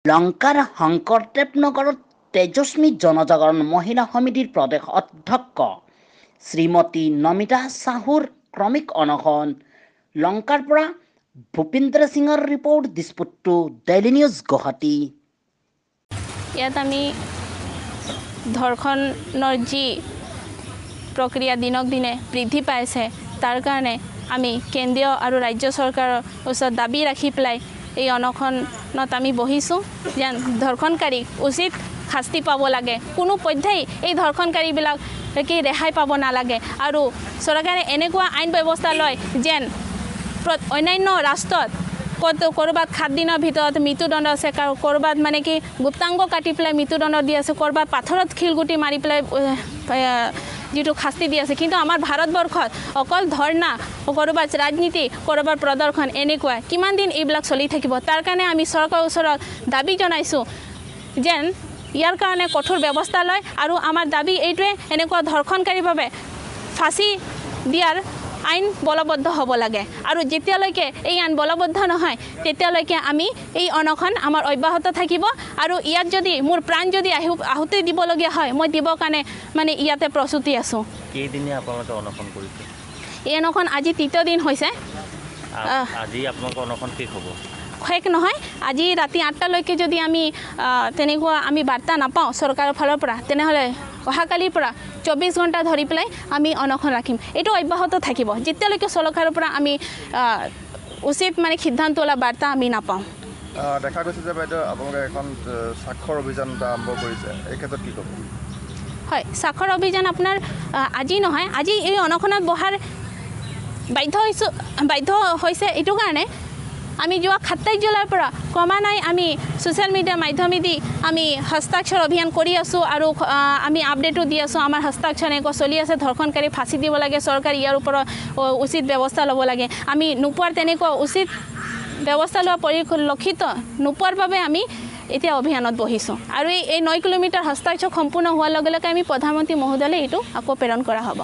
লংকাৰ শংকৰদেৱ নগৰত তেজস্বী জনজাগৰণ মহিলা সমিতিৰ প্ৰদেশ অধ্যক্ষ শ্ৰীমতী নমিতা সাহুৰ ক্ৰমিক অনশন। লংকাৰ পৰা ভূপেন্দ্ৰ সিঙৰ report, Dispur daily news Guwahati. ইয়াত আমি ধৰ্ষণৰ যি প্ৰক্ৰিয়া দিনক দিনে বৃদ্ধি পাইছে, তাৰ কাৰণে আমি কেন্দ্ৰীয় আৰু ৰাজ্য চৰকাৰৰ ওচৰত দাবী ৰাখি পেলাই এই অনশনত আমি বহিছোঁ যেন ধৰ্ষণকাৰীক উচিত শাস্তি পাব লাগে। কোনো পধ্যেই এই ধৰ্ষণকাৰীবিলাকে ৰেহাই পাব নালাগে আৰু চৰকাৰে এনেকুৱা আইন ব্যৱস্থা লয় যেন অন্যান্য ৰাষ্ট্ৰত ক'ৰবাত 7 দিনৰ ভিতৰত মৃত্যুদণ্ড আছে, ক'ৰবাত মানে কি গুপ্তাংগ কাটি পেলাই মৃত্যুদণ্ড দি আছে, ক'ৰবাত পাথৰত শিলগুটি মাৰি পেলাই যিটো শাস্তি দি আছে। কিন্তু আমাৰ ভাৰতবৰ্ষত অকল ধৰ্ণা, ক'ৰবাত ৰাজনীতি, ক'ৰবাত প্ৰদৰ্শন, এনেকুৱা কিমান দিন এইবিলাক চলি থাকিব? তাৰ কাৰণে আমি চৰকাৰৰ ওচৰত দাবী জনাইছোঁ যেন ইয়াৰ কাৰণে কঠোৰ ব্যৱস্থা লয় আৰু আমাৰ দাবী এইটোৱে, এনেকুৱা ধৰ্ষণকাৰীৰ বাবে ফাঁচি দিয়াৰ আইন বলবদ্ধ হ'ব লাগে আৰু যেতিয়ালৈকে এই আইন বলবদ্ধ নহয় তেতিয়ালৈকে আমি এই অনশন আমাৰ অব্যাহত থাকিব আৰু ইয়াত যদি মোৰ প্ৰাণ যদি আহুতি দিবলগীয়া হয় মই দিবৰ কাৰণে মানে ইয়াতে প্ৰস্তুতি আছোঁ। কেইদিনীয়া আপোনালোকে অনশন কৰিছে? এই অনশন আজি 3য় দিন হৈছে। আজি আপোনালোকৰ অনশন শেষ হ'ব? শেষ নহয়, আজি ৰাতি 8টালৈকে যদি আমি তেনেকুৱা আমি বাৰ্তা নাপাওঁ চৰকাৰৰ ফালৰ পৰা, তেনেহ'লে অহাকালিৰ পৰা 24 ঘণ্টা ধৰি পেলাই আমি অনশন ৰাখিম। এইটো অব্যাহত থাকিব যেতিয়ালৈকে চৰকাৰৰ পৰা আমি উচিত মানে সিদ্ধান্ত লোৱা বাৰ্তা আমি নাপাওঁ। দেখা গৈছে যে বাইদেউ আপোনালোকে এখন স্বাক্ষৰ অভিযান আৰম্ভ কৰিছে, এই ক্ষেত্ৰত কি ক'ব? হয়, স্বাক্ষৰ অভিযান আপোনাৰ আজি নহয়, আজি এই অনশনত বহাৰ বাধ্য হৈছে এইটো কাৰণে আমি যোৱা 27 জুলাইৰ পৰা ক্ৰমান্বয়ে আমি ছ'চিয়েল মিডিয়াৰ মাধ্যমেদি আমি হস্তাক্ষৰ অভিযান কৰি আছোঁ আৰু আমি আপডেটো দি আছোঁ। আমাৰ হস্তাক্ষৰ এনেকুৱা চলি আছে, ধৰ্ষণকাৰী ফাঁচি দিব লাগে, চৰকাৰে ইয়াৰ ওপৰত উচিত ব্যৱস্থা ল'ব লাগে। আমি নোপোৱাৰ তেনেকুৱা উচিত ব্যৱস্থা লোৱা পৰিলক্ষিত নোপোৱাৰ বাবে আমি এতিয়া অভিযানত বহিছোঁ আৰু এই 9 কিলোমিটাৰ হস্তাক্ষৰ সম্পূৰ্ণ হোৱাৰ লগে লগে আমি প্ৰধানমন্ত্ৰী মহোদয়লৈ এইটো আকৌ প্ৰেৰণ কৰা হ'ব।